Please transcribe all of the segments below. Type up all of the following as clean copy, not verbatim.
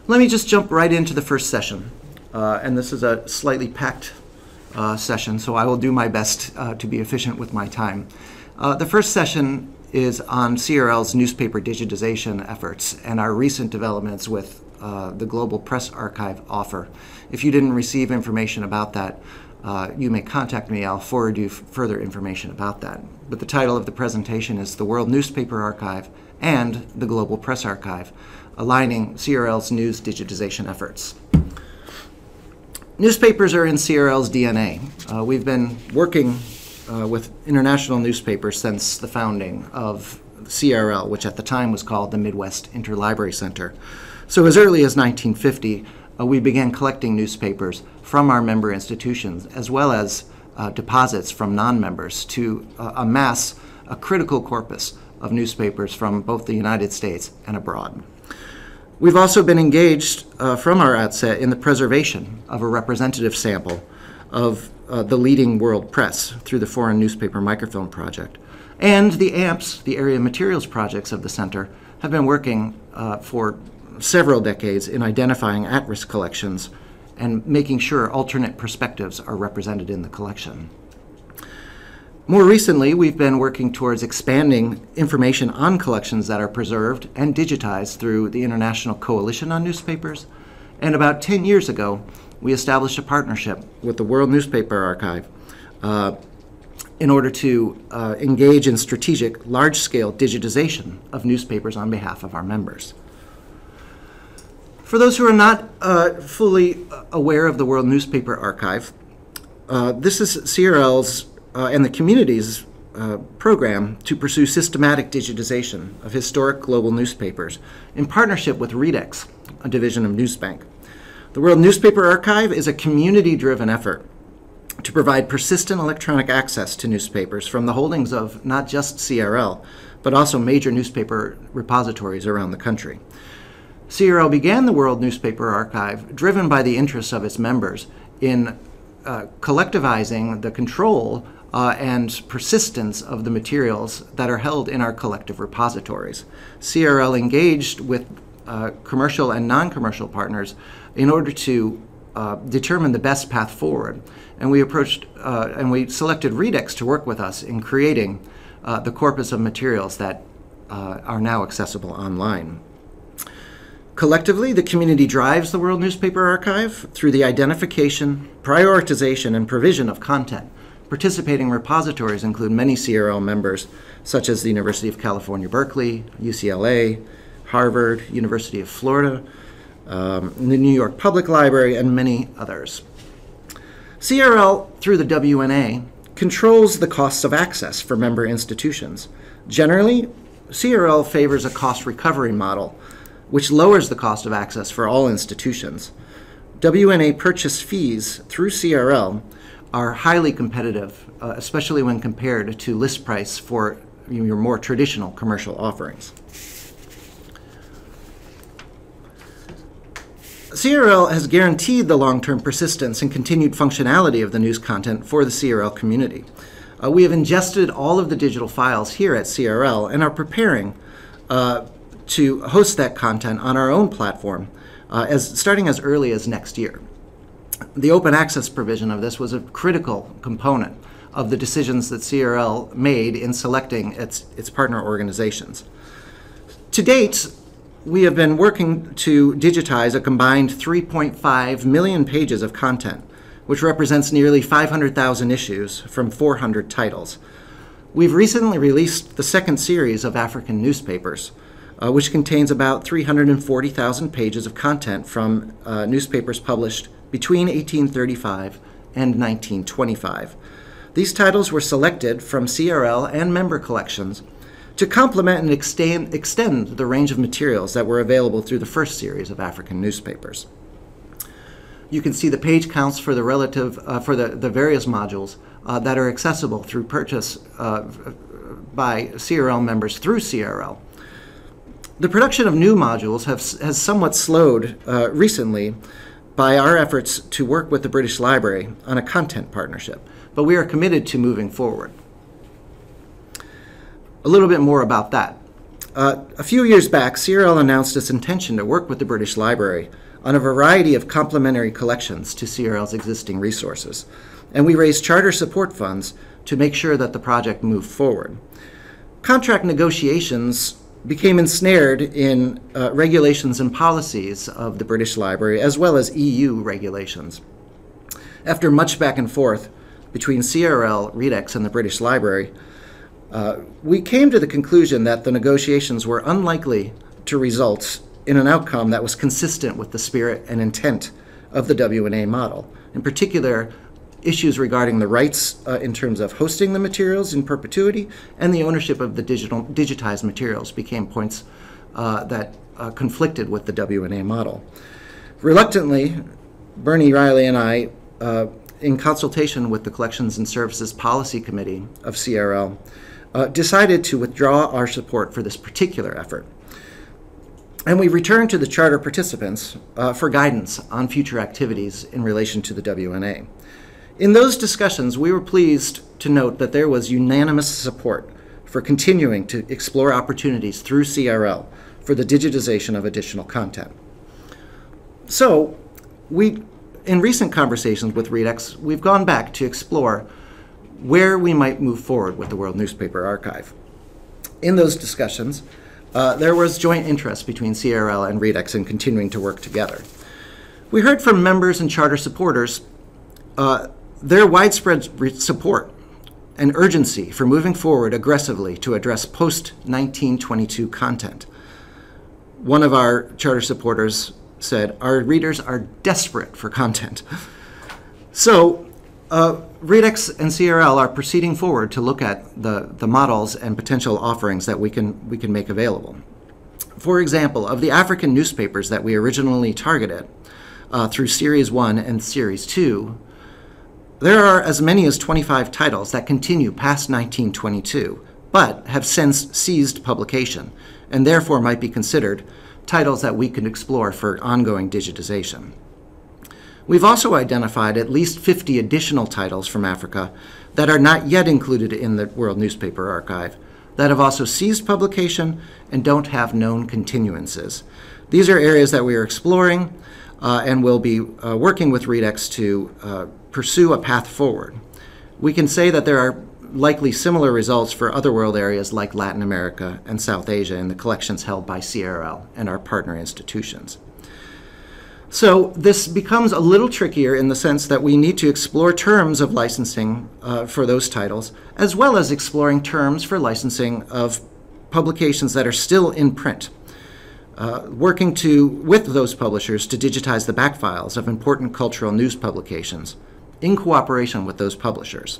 Let me just jump right into the first session. And this is a slightly packed session, so I will do my best to be efficient with my time. The first session is on CRL's newspaper digitization efforts and our recent developments with the Global Press Archive offer. If you didn't receive information about that, you may contact me. I'll forward you further information about that. But the title of the presentation is The World Newspaper Archive and the Global Press Archive, aligning CRL's news digitization efforts. Newspapers are in CRL's DNA. We've been working with international newspapers since the founding of CRL, which at the time was called the Midwest Interlibrary Center. So as early as 1950, we began collecting newspapers from our member institutions, as well as deposits from non-members, to amass a critical corpus of newspapers from both the United States and abroad. We've also been engaged from our outset in the preservation of a representative sample of the leading world press through the Foreign Newspaper Microfilm Project. And the AMPs, the Area Materials Projects of the Center, have been working for several decades in identifying at-risk collections and making sure alternate perspectives are represented in the collection. More recently, we've been working towards expanding information on collections that are preserved and digitized through the International Coalition on Newspapers. And about 10 years ago, we established a partnership with the World Newspaper Archive in order to engage in strategic, large-scale digitization of newspapers on behalf of our members. For those who are not fully aware of the World Newspaper Archive, this is CRL's and the community's program to pursue systematic digitization of historic global newspapers in partnership with REDX, a division of Newsbank. The World Newspaper Archive is a community-driven effort to provide persistent electronic access to newspapers from the holdings of not just CRL, but also major newspaper repositories around the country. CRL began the World Newspaper Archive driven by the interests of its members in collectivizing the control and persistence of the materials that are held in our collective repositories. CRL engaged with commercial and non-commercial partners in order to determine the best path forward. And we approached and we selected REDX to work with us in creating the corpus of materials that are now accessible online. Collectively, the community drives the World Newspaper Archive through the identification, prioritization, and provision of content. Participating repositories include many CRL members, such as the University of California, Berkeley, UCLA, Harvard, University of Florida, the New York Public Library, and many others. CRL, through the WNA, controls the costs of access for member institutions. Generally, CRL favors a cost recovery model, which lowers the cost of access for all institutions. WNA purchase fees through CRL are highly competitive, especially when compared to list price for your more traditional commercial offerings. CRL has guaranteed the long-term persistence and continued functionality of the news content for the CRL community. We have ingested all of the digital files here at CRL and are preparing to host that content on our own platform starting as early as next year. The open access provision of this was a critical component of the decisions that CRL made in selecting its partner organizations. To date, we have been working to digitize a combined 3.5 million pages of content, which represents nearly 500,000 issues from 400 titles. We've recently released the second series of African newspapers, which contains about 340,000 pages of content from newspapers published between 1835 and 1925. These titles were selected from CRL and member collections to complement and extend the range of materials that were available through the first series of African newspapers. You can see the page counts for the the various modules that are accessible through purchase by CRL members through CRL. The production of new modules has somewhat slowed recently by our efforts to work with the British Library on a content partnership, but we are committed to moving forward. A little bit more about that. A few years back, CRL announced its intention to work with the British Library on a variety of complementary collections to CRL's existing resources, and we raised charter support funds to make sure that the project moved forward. Contract negotiations became ensnared in regulations and policies of the British Library, as well as EU regulations. After much back and forth between CRL, REDX, and the British Library, we came to the conclusion that the negotiations were unlikely to result in an outcome that was consistent with the spirit and intent of the W&A model. In particular, issues regarding the rights in terms of hosting the materials in perpetuity and the ownership of the digitized materials became points that conflicted with the W&A model. Reluctantly, Bernie Riley and I, in consultation with the Collections and Services Policy Committee of CRL, decided to withdraw our support for this particular effort. And we returned to the charter participants for guidance on future activities in relation to the W&A. In those discussions, we were pleased to note that there was unanimous support for continuing to explore opportunities through CRL for the digitization of additional content. So, in recent conversations with REDX, we've gone back to explore where we might move forward with the World Newspaper Archive. In those discussions, there was joint interest between CRL and REDX in continuing to work together. We heard from members and charter supporters their widespread support and urgency for moving forward aggressively to address post-1922 content. One of our charter supporters said, "Our readers are desperate for content." So, REDX and CRL are proceeding forward to look at the models and potential offerings that we can make available. For example, of the African newspapers that we originally targeted through Series 1 and Series 2, there are as many as 25 titles that continue past 1922, but have since ceased publication, and therefore might be considered titles that we can explore for ongoing digitization. We've also identified at least 50 additional titles from Africa that are not yet included in the World Newspaper Archive, that have also ceased publication and don't have known continuances. These are areas that we are exploring and will be working with REDX to pursue a path forward. We can say that there are likely similar results for other world areas like Latin America and South Asia in the collections held by CRL and our partner institutions. So this becomes a little trickier in the sense that we need to explore terms of licensing for those titles, as well as exploring terms for licensing of publications that are still in print. Working with those publishers to digitize the back files of important cultural news publications in cooperation with those publishers.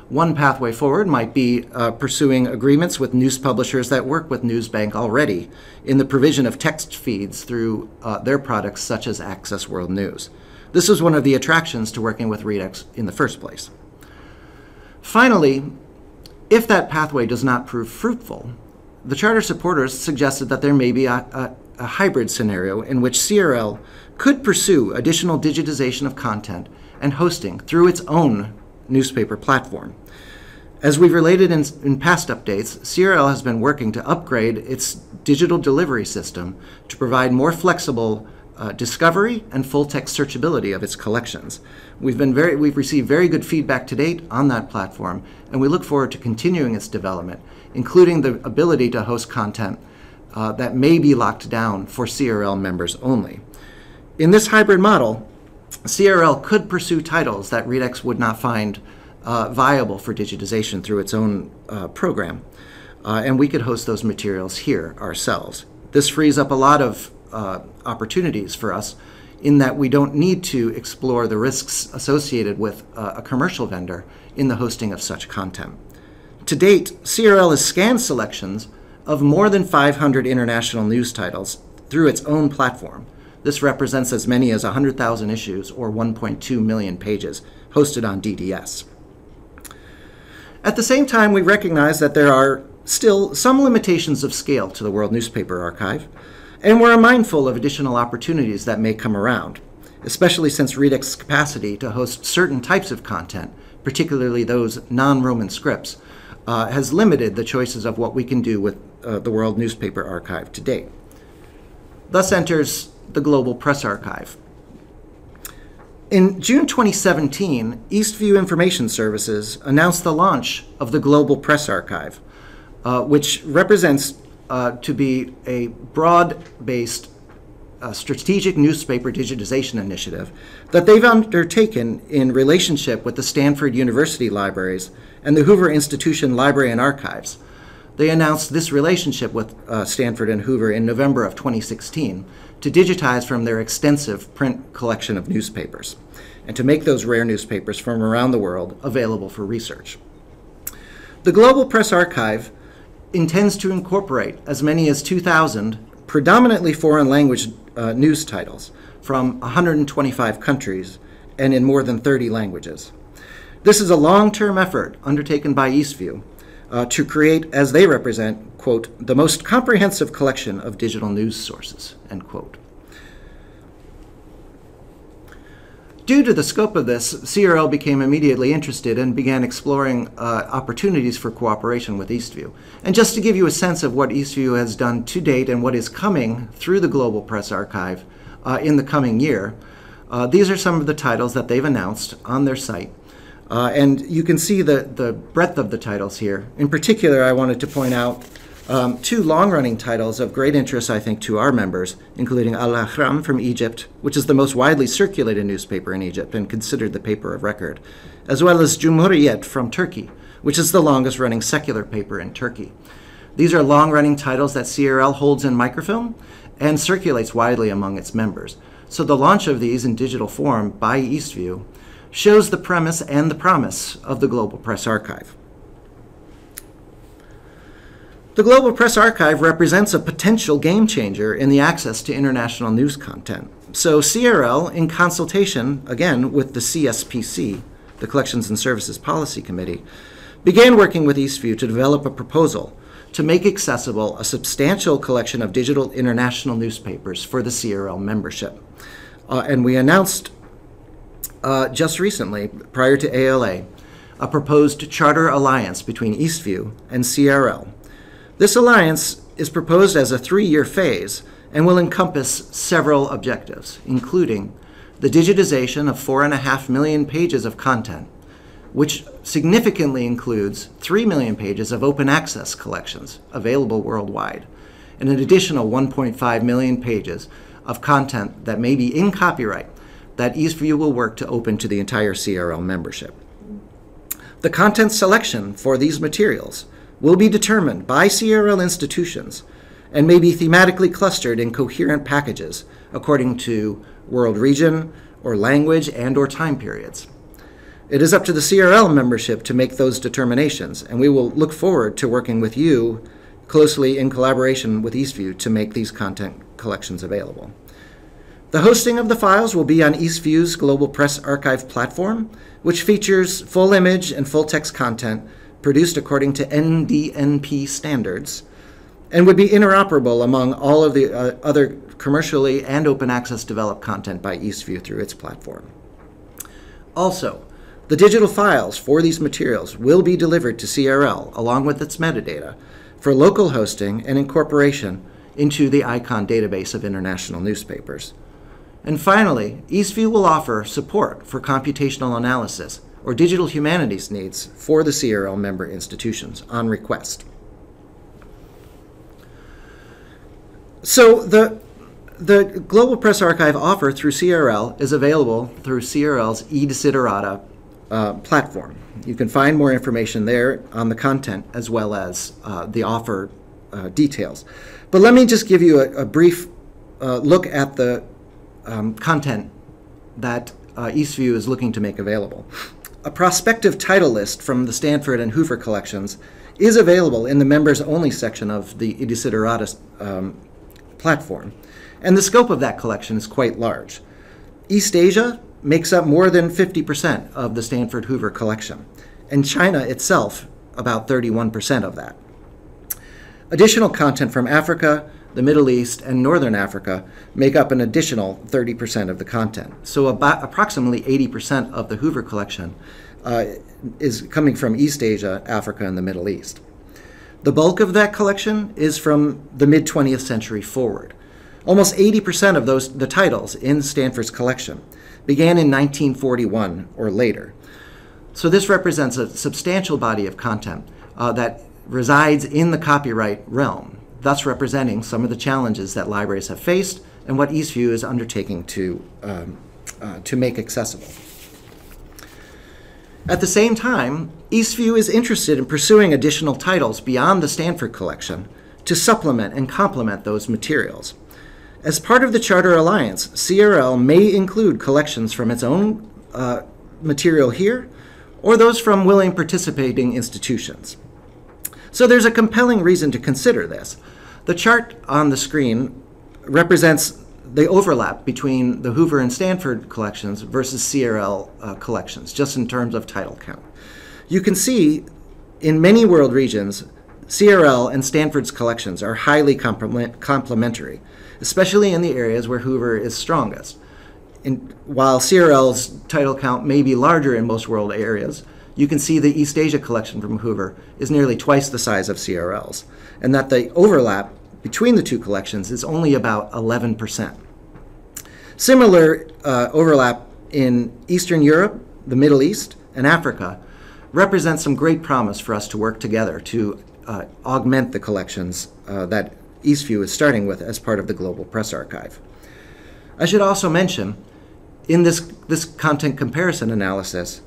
One pathway forward might be pursuing agreements with news publishers that work with Newsbank already in the provision of text feeds through their products such as Access World News. This was one of the attractions to working with REDX in the first place. Finally, if that pathway does not prove fruitful, the charter supporters suggested that there may be a hybrid scenario in which CRL could pursue additional digitization of content and hosting through its own newspaper platform. As we've related in past updates, CRL has been working to upgrade its digital delivery system to provide more flexible discovery and full-text searchability of its collections. We've received very good feedback to date on that platform, and we look forward to continuing its development, including the ability to host content that may be locked down for CRL members only. In this hybrid model, CRL could pursue titles that REDX would not find viable for digitization through its own program, and we could host those materials here ourselves. This frees up a lot of opportunities for us in that we don't need to explore the risks associated with a commercial vendor in the hosting of such content. To date, CRL has scanned selections of more than 500 international news titles through its own platform. This represents as many as 100,000 issues or 1.2 million pages hosted on DDS. At the same time, we recognize that there are still some limitations of scale to the World Newspaper Archive, and we're mindful of additional opportunities that may come around, especially since REDX's capacity to host certain types of content, particularly those non-Roman scripts, has limited the choices of what we can do with the World Newspaper Archive to date. Thus enters the Global Press Archive. In June 2017, Eastview Information Services announced the launch of the Global Press Archive, which represents to be a broad-based strategic newspaper digitization initiative that they've undertaken in relationship with the Stanford University Libraries and the Hoover Institution Library and Archives. They announced this relationship with Stanford and Hoover in November of 2016 to digitize from their extensive print collection of newspapers and to make those rare newspapers from around the world available for research. The Global Press Archive intends to incorporate as many as 2,000 predominantly foreign language news titles from 125 countries and in more than 30 languages. This is a long-term effort undertaken by Eastview to create, as they represent, quote, the most comprehensive collection of digital news sources, end quote. Due to the scope of this, CRL became immediately interested and began exploring opportunities for cooperation with Eastview. And just to give you a sense of what Eastview has done to date and what is coming through the Global Press Archive in the coming year, these are some of the titles that they've announced on their site. And you can see the breadth of the titles here. In particular, I wanted to point out two long-running titles of great interest, I think, to our members, including Al-Ahram from Egypt, which is the most widely circulated newspaper in Egypt and considered the paper of record, as well as Cumhuriyet from Turkey, which is the longest-running secular paper in Turkey. These are long-running titles that CRL holds in microfilm and circulates widely among its members. So the launch of these in digital form by Eastview shows the premise and the promise of the Global Press Archive. The Global Press Archive represents a potential game changer in the access to international news content. So CRL, in consultation, again, with the CSPC, the Collections and Services Policy Committee, began working with Eastview to develop a proposal to make accessible a substantial collection of digital international newspapers for the CRL membership. And we announced just recently, prior to ALA, a proposed charter alliance between Eastview and CRL. This alliance is proposed as a 3-year phase and will encompass several objectives, including the digitization of 4.5 million pages of content, which significantly includes 3 million pages of open access collections available worldwide, and an additional 1.5 million pages of content that may be in copyright that Eastview will work to open to the entire CRL membership. The content selection for these materials will be determined by CRL institutions and may be thematically clustered in coherent packages according to world region or language and or time periods. It is up to the CRL membership to make those determinations, and we will look forward to working with you closely in collaboration with Eastview to make these content collections available. The hosting of the files will be on Eastview's Global Press Archive platform, which features full image and full text content produced according to NDNP standards, and would be interoperable among all of the other commercially and open access developed content by Eastview through its platform. Also, the digital files for these materials will be delivered to CRL along with its metadata for local hosting and incorporation into the ICON database of international newspapers. And finally, Eastview will offer support for computational analysis or digital humanities needs for the CRL member institutions on request. So the Global Press Archive offer through CRL is available through CRL's eDesiderata platform. You can find more information there on the content as well as the offer details. But let me just give you a brief look at the content that Eastview is looking to make available. A prospective title list from the Stanford and Hoover collections is available in the members-only section of the eDesiderata platform, and the scope of that collection is quite large. East Asia makes up more than 50% of the Stanford Hoover collection, and China itself about 31% of that. Additional content from Africa, the Middle East, and Northern Africa make up an additional 30% of the content. So about approximately 80% of the Hoover collection is coming from East Asia, Africa, and the Middle East. The bulk of that collection is from the mid-20th century forward. Almost 80% of the titles in Stanford's collection began in 1941 or later. So this represents a substantial body of content that resides in the copyright realm, thus representing some of the challenges that libraries have faced and what Eastview is undertaking to make accessible. At the same time, Eastview is interested in pursuing additional titles beyond the Stanford collection to supplement and complement those materials. As part of the Charter Alliance, CRL may include collections from its own material here or those from willing participating institutions. So there's a compelling reason to consider this. The chart on the screen represents the overlap between the Hoover and Stanford collections versus CRL collections, just in terms of title count. You can see in many world regions, CRL and Stanford's collections are highly complementary, especially in the areas where Hoover is strongest. While CRL's title count may be larger in most world areas, you can see the East Asia collection from Hoover is nearly twice the size of CRL's, and that the overlap between the two collections is only about 11%. Similar overlap in Eastern Europe, the Middle East, and Africa represents some great promise for us to work together to augment the collections that Eastview is starting with as part of the Global Press Archive. I should also mention, in this content comparison analysis,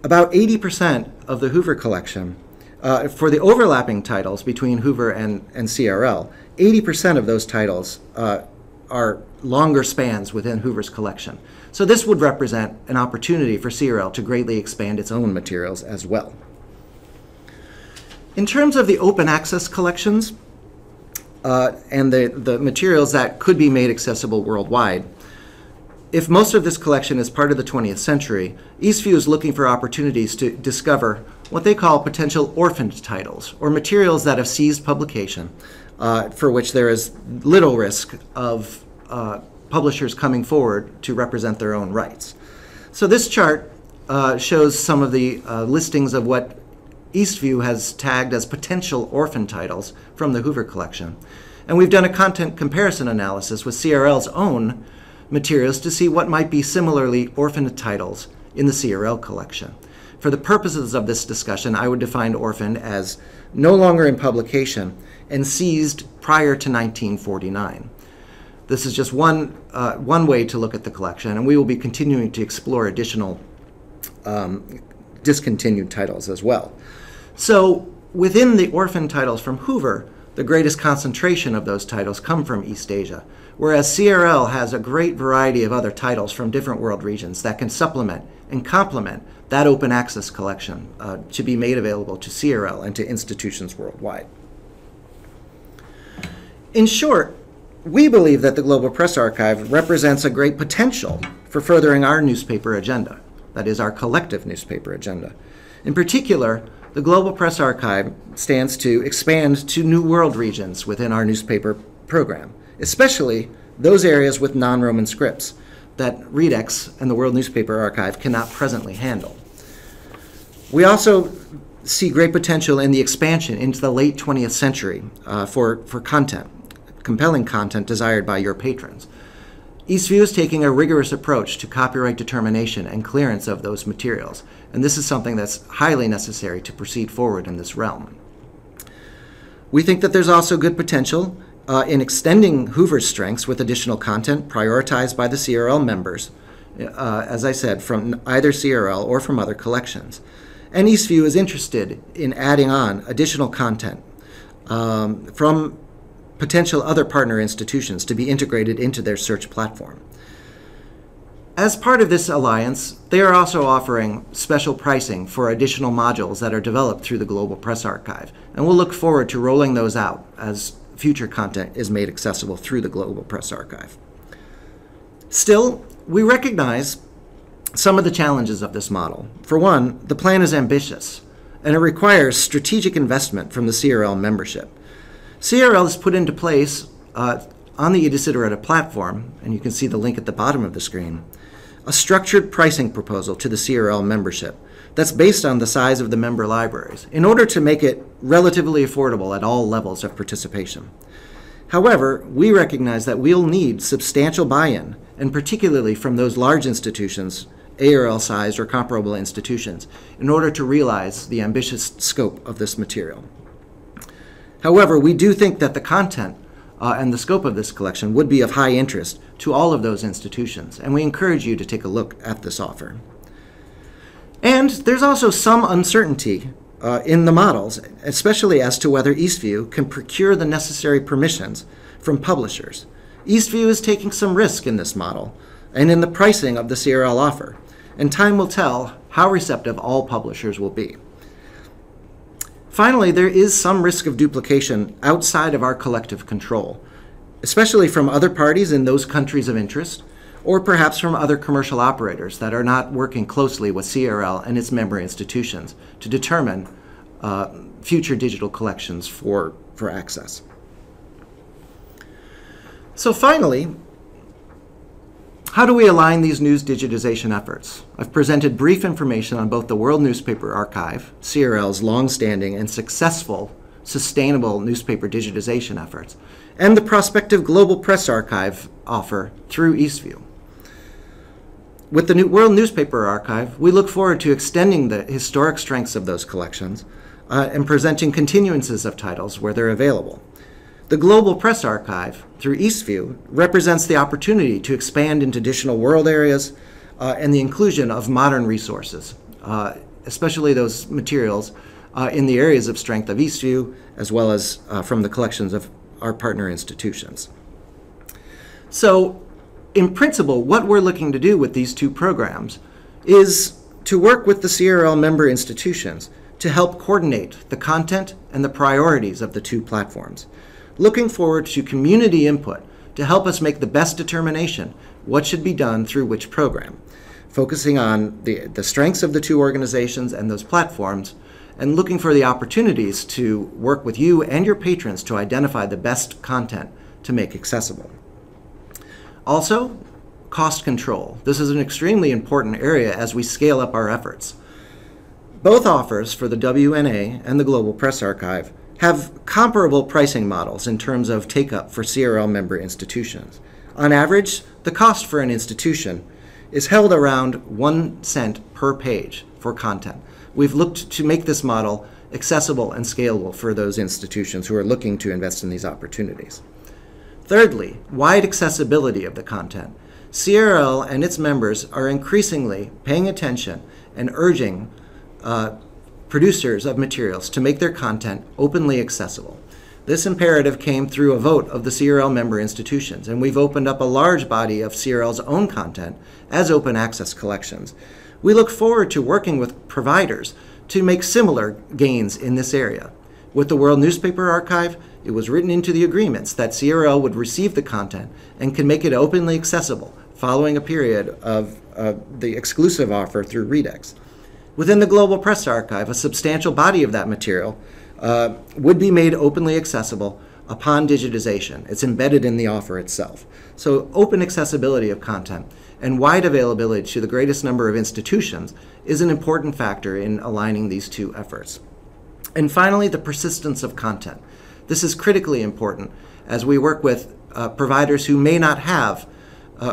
about 80% of the Hoover collection, for the overlapping titles between Hoover and CRL, 80% of those titles are longer spans within Hoover's collection. So this would represent an opportunity for CRL to greatly expand its own materials as well. In terms of the open access collections and the materials that could be made accessible worldwide, if most of this collection is part of the 20th century, Eastview is looking for opportunities to discover what they call potential orphaned titles, or materials that have ceased publication, for which there is little risk of publishers coming forward to represent their own rights. So this chart shows some of the listings of what Eastview has tagged as potential orphan titles from the Hoover collection. And we've done a content comparison analysis with CRL's own materials to see what might be similarly orphaned titles in the CRL collection. For the purposes of this discussion, I would define orphaned as no longer in publication and seized prior to 1949. This is just one way to look at the collection, and we will be continuing to explore additional discontinued titles as well. So within the orphan titles from Hoover, the greatest concentration of those titles come from East Asia, whereas CRL has a great variety of other titles from different world regions that can supplement and complement that open access collection to be made available to CRL and to institutions worldwide. In short, we believe that the Global Press Archive represents a great potential for furthering our newspaper agenda, that is, our collective newspaper agenda. In particular, the Global Press Archive stands to expand to new world regions within our newspaper program, especially those areas with non-Roman scripts that Redex and the World Newspaper Archive cannot presently handle. We also see great potential in the expansion into the late 20th century for content, compelling content desired by your patrons. Eastview is taking a rigorous approach to copyright determination and clearance of those materials, and this is something that's highly necessary to proceed forward in this realm. We think that there's also good potential in extending Hoover's strengths with additional content prioritized by the CRL members, as I said, from either CRL or from other collections. And Eastview is interested in adding on additional content from potential other partner institutions to be integrated into their search platform. As part of this alliance, they are also offering special pricing for additional modules that are developed through the Global Press Archive, and we'll look forward to rolling those out as future content is made accessible through the Global Press Archive. Still, we recognize some of the challenges of this model. For one, the plan is ambitious, and it requires strategic investment from the CRL membership. CRL has put into place on the eDesiderata platform, and you can see the link at the bottom of the screen, a structured pricing proposal to the CRL membership that's based on the size of the member libraries in order to make it relatively affordable at all levels of participation. However, we recognize that we'll need substantial buy-in, and particularly from those large institutions, ARL-sized or comparable institutions, in order to realize the ambitious scope of this material. However, we do think that the content and the scope of this collection would be of high interest to all of those institutions, and we encourage you to take a look at this offer. And there's also some uncertainty in the models, especially as to whether Eastview can procure the necessary permissions from publishers. Eastview is taking some risk in this model and in the pricing of the CRL offer, and time will tell how receptive all publishers will be. Finally, there is some risk of duplication outside of our collective control, especially from other parties in those countries of interest, or perhaps from other commercial operators that are not working closely with CRL and its member institutions to determine future digital collections for access. So finally, how do we align these news digitization efforts? I've presented brief information on both the World Newspaper Archive, CRL's long-standing and successful sustainable newspaper digitization efforts, and the prospective Global Press Archive offer through Eastview. With the World Newspaper Archive, we look forward to extending the historic strengths of those collections and presenting continuances of titles where they're available. The Global Press Archive, through Eastview, represents the opportunity to expand into additional world areas and the inclusion of modern resources, especially those materials in the areas of strength of Eastview, as well as from the collections of our partner institutions. So, in principle, what we're looking to do with these two programs is to work with the CRL member institutions to help coordinate the content and the priorities of the two platforms. Looking forward to community input to help us make the best determination what should be done through which program, focusing on the strengths of the two organizations and those platforms, and looking for the opportunities to work with you and your patrons to identify the best content to make accessible. Also, cost control. This is an extremely important area as we scale up our efforts. Both offers for the WNA and the Global Press Archive have comparable pricing models in terms of take-up for CRL member institutions. On average, the cost for an institution is held around 1 cent per page for content. We've looked to make this model accessible and scalable for those institutions who are looking to invest in these opportunities. Thirdly, wide accessibility of the content. CRL and its members are increasingly paying attention and urging producers of materials to make their content openly accessible. This imperative came through a vote of the CRL member institutions, and we've opened up a large body of CRL's own content as open access collections. We look forward to working with providers to make similar gains in this area. With the World Newspaper Archive, it was written into the agreements that CRL would receive the content and can make it openly accessible following a period of the exclusive offer through Redex. Within the Global Press Archive, a substantial body of that material would be made openly accessible upon digitization. It's embedded in the offer itself. So open accessibility of content and wide availability to the greatest number of institutions is an important factor in aligning these two efforts. And finally, the persistence of content. This is critically important as we work with providers who may not have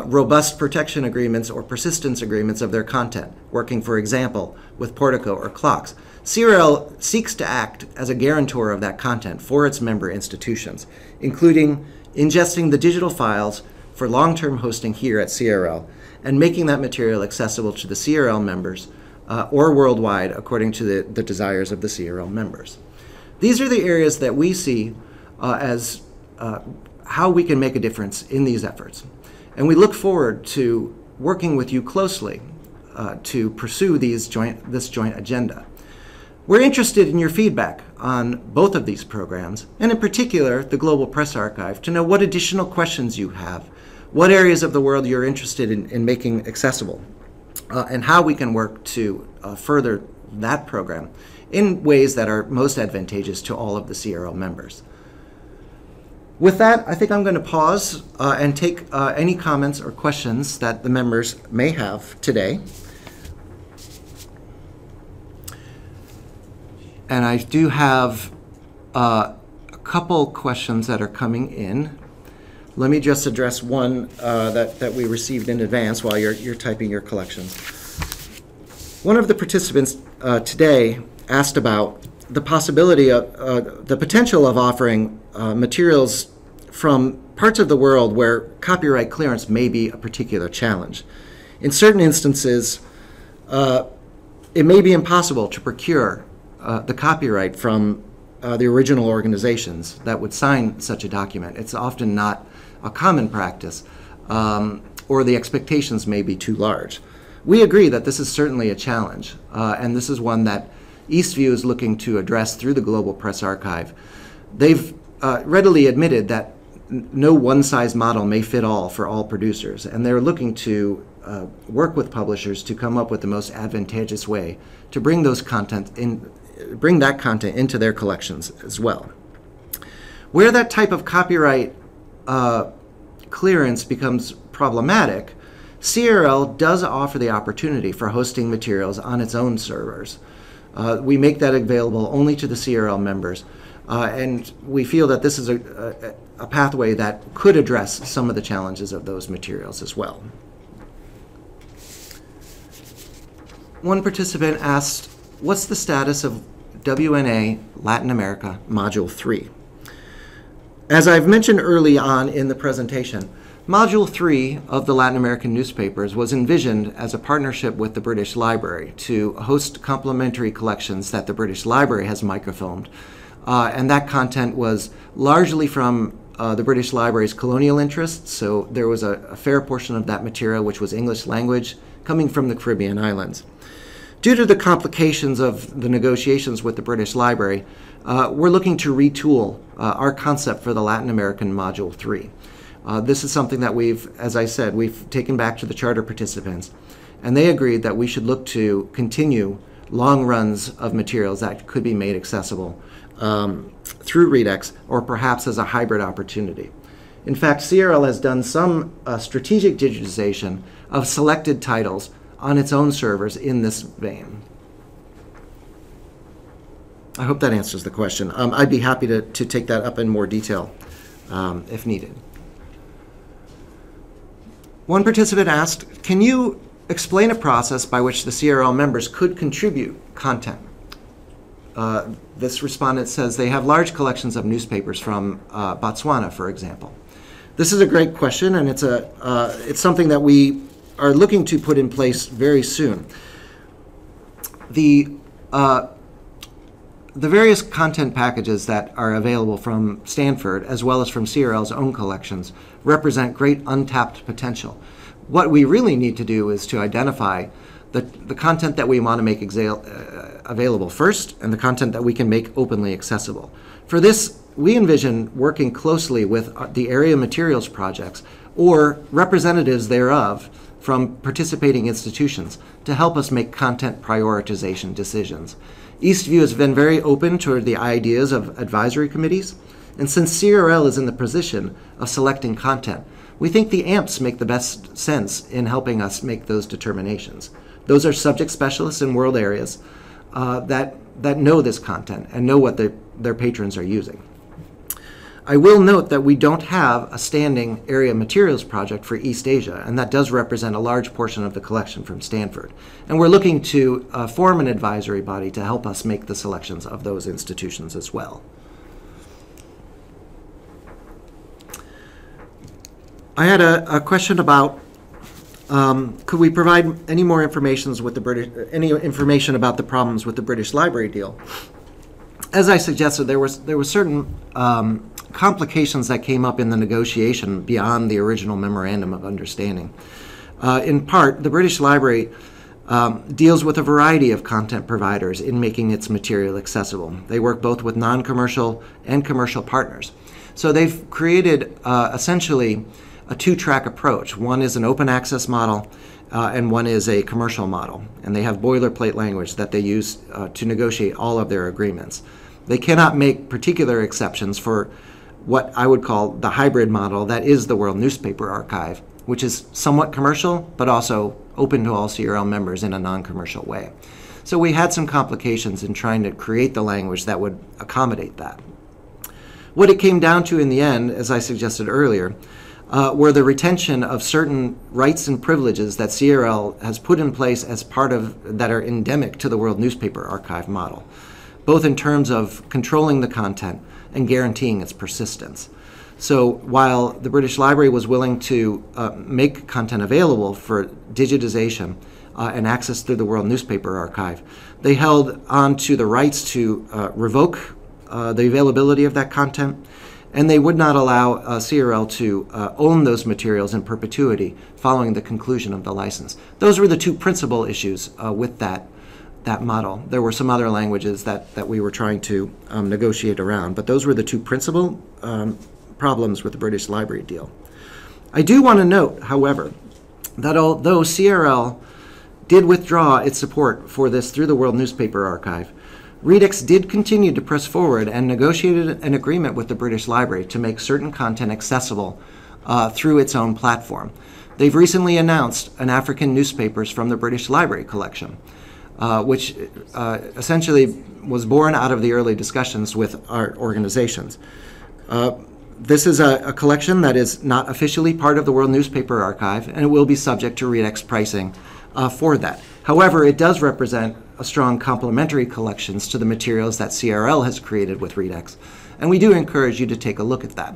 robust protection agreements or persistence agreements of their content, working, for example, with Portico or Clocks. CRL seeks to act as a guarantor of that content for its member institutions, including ingesting the digital files for long-term hosting here at CRL and making that material accessible to the CRL members or worldwide according to the desires of the CRL members. These are the areas that we see as how we can make a difference in these efforts. And we look forward to working with you closely to pursue this joint agenda. We're interested in your feedback on both of these programs, and in particular, the Global Press Archive, to know what additional questions you have, what areas of the world you're interested in making accessible, and how we can work to further that program in ways that are most advantageous to all of the CRL members. With that, I think I'm going to pause and take any comments or questions that the members may have today. And I do have a couple questions that are coming in. Let me just address one that we received in advance while you're typing your collections. One of the participants today asked about the possibility of the potential of offering materials from parts of the world where copyright clearance may be a particular challenge. In certain instances, it may be impossible to procure the copyright from the original organizations that would sign such a document. It's often not a common practice, or the expectations may be too large. We agree that this is certainly a challenge, and this is one that Eastview is looking to address through the Global Press Archive. They've readily admitted that no one-size model may fit all for all producers, and they're looking to work with publishers to come up with the most advantageous way to bring that content into their collections as well. Where that type of copyright clearance becomes problematic, CRL does offer the opportunity for hosting materials on its own servers. We make that available only to the CRL members, and we feel that this is a pathway that could address some of the challenges of those materials as well. One participant asked, what's the status of WNA Latin America Module 3? As I've mentioned early on in the presentation, Module 3 of the Latin American newspapers was envisioned as a partnership with the British Library to host complementary collections that the British Library has microfilmed. And that content was largely from the British Library's colonial interests, so there was a fair portion of that material which was English language coming from the Caribbean islands. Due to the complications of the negotiations with the British Library, we're looking to retool our concept for the Latin American Module 3. This is something that as I said, we've taken back to the charter participants, and they agreed that we should look to continue long runs of materials that could be made accessible through Redex, or perhaps as a hybrid opportunity. In fact, CRL has done some strategic digitization of selected titles on its own servers in this vein. I hope that answers the question. I'd be happy to take that up in more detail if needed. One participant asked, can you explain a process by which the CRL members could contribute content? This respondent says they have large collections of newspapers from Botswana, for example. This is a great question, and it's something that we are looking to put in place very soon. The various content packages that are available from Stanford, as well as from CRL's own collections, represent great untapped potential. What we really need to do is to identify the content that we want to make available first, and the content that we can make openly accessible. For this, we envision working closely with the area materials projects or representatives thereof from participating institutions to help us make content prioritization decisions. Eastview has been very open toward the ideas of advisory committees, and since CRL is in the position of selecting content, we think the AMPs make the best sense in helping us make those determinations. Those are subject specialists in world areas that know this content and know what their patrons are using. I will note that we don't have a standing area materials project for East Asia, and that does represent a large portion of the collection from Stanford. And we're looking to form an advisory body to help us make the selections of those institutions as well. I had a question about could we provide any more information about the problems with the British Library deal? As I suggested, there were certain complications that came up in the negotiation beyond the original memorandum of understanding. In part, the British Library deals with a variety of content providers in making its material accessible. They work both with non-commercial and commercial partners. So they've created essentially a two-track approach. One is an open access model, and one is a commercial model. And they have boilerplate language that they use to negotiate all of their agreements. They cannot make particular exceptions for what I would call the hybrid model that is the World Newspaper Archive, which is somewhat commercial, but also open to all CRL members in a non-commercial way. So we had some complications in trying to create the language that would accommodate that. What it came down to in the end, as I suggested earlier, were the retention of certain rights and privileges that CRL has put in place as part of that are endemic to the World Newspaper Archive model, both in terms of controlling the content and guaranteeing its persistence. So while the British Library was willing to make content available for digitization and access through the World Newspaper Archive, they held on to the rights to revoke the availability of that content, and they would not allow CRL to own those materials in perpetuity following the conclusion of the license. Those were the two principal issues with that model. There were some other languages that we were trying to negotiate around, but those were the two principal problems with the British Library deal. I do want to note, however, that although CRL did withdraw its support for this through the World Newspaper Archive, Redex did continue to press forward and negotiated an agreement with the British Library to make certain content accessible through its own platform. They've recently announced an African newspapers from the British Library collection, which essentially was born out of the early discussions with our organizations. This is a collection that is not officially part of the World Newspaper Archive, and it will be subject to Redex pricing for that. However, it does represent a strong complementary collections to the materials that CRL has created with Redex, and we do encourage you to take a look at that.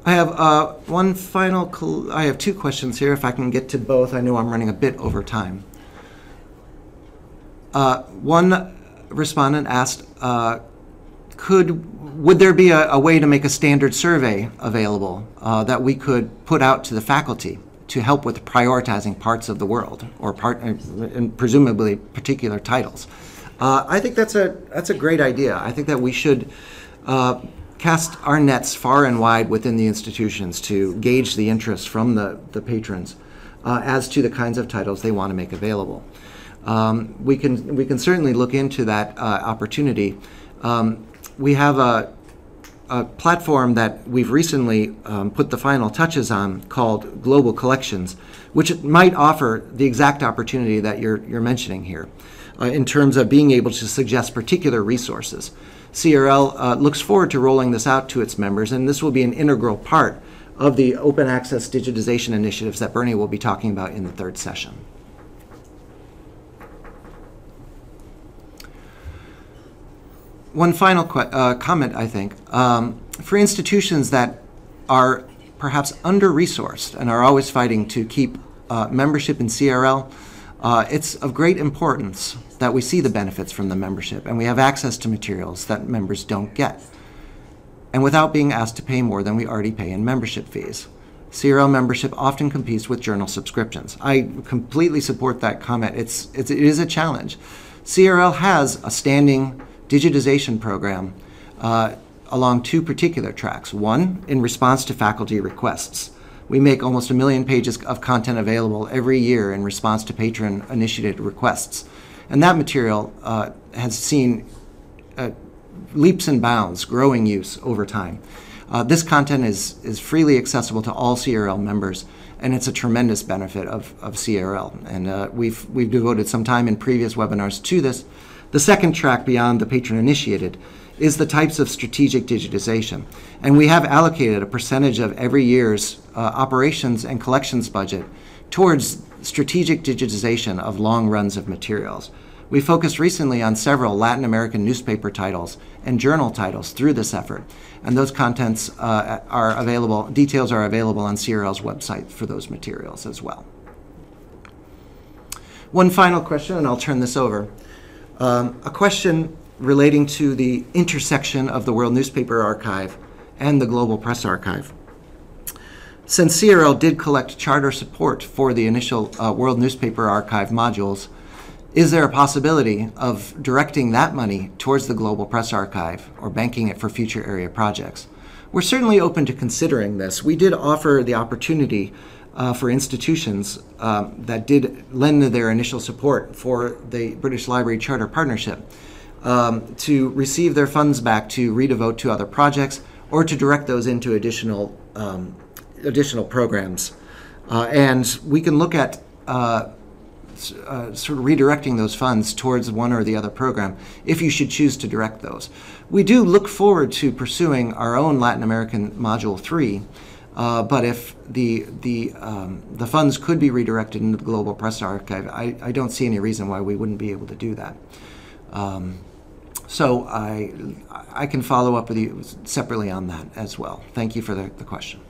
I have I have two questions here, if I can get to both. I know I'm running a bit over time. One respondent asked, would there be a way to make a standard survey available that we could put out to the faculty to help with prioritizing parts of the world, or and presumably particular titles? I think that's a great idea. I think that we should cast our nets far and wide within the institutions to gauge the interest from the patrons as to the kinds of titles they want to make available. We can certainly look into that opportunity. We have a platform that we've recently put the final touches on called Crl Collections, which might offer the exact opportunity that you're mentioning here in terms of being able to suggest particular resources. CRL looks forward to rolling this out to its members, and this will be an integral part of the open access digitization initiatives that Bernie will be talking about in the third session. One final comment, I think. For institutions that are perhaps under-resourced and are always fighting to keep membership in CRL, it's of great importance that we see the benefits from the membership and we have access to materials that members don't get, and without being asked to pay more than we already pay in membership fees. CRL membership often competes with journal subscriptions. I completely support that comment. It is a challenge. CRL has a standing digitization program along two particular tracks. One, in response to faculty requests. We make almost 1 million pages of content available every year in response to patron-initiated requests. And that material has seen leaps and bounds, growing use over time. This content is freely accessible to all CRL members, and it's a tremendous benefit of CRL. And we've devoted some time in previous webinars to this. The second track beyond the patron-initiated is the types of strategic digitization. And we have allocated a percentage of every year's operations and collections budget towards strategic digitization of long runs of materials. We focused recently on several Latin American newspaper titles and journal titles through this effort. And those contents are available, details are available on CRL's website for those materials as well. One final question, and I'll turn this over. A question relating to the intersection of the World Newspaper Archive and the Global Press Archive. Since CRL did collect charter support for the initial World Newspaper Archive modules, is there a possibility of directing that money towards the Global Press Archive or banking it for future area projects? We're certainly open to considering this. We did offer the opportunity for institutions that did lend their initial support for the British Library Charter Partnership to receive their funds back to redevote to other projects or to direct those into additional programs. And we can look at sort of redirecting those funds towards one or the other program, if you should choose to direct those. We do look forward to pursuing our own Latin American Module 3, but if the funds could be redirected into the Global Press Archive, I don't see any reason why we wouldn't be able to do that. So I can follow up with you separately on that as well. Thank you for the question.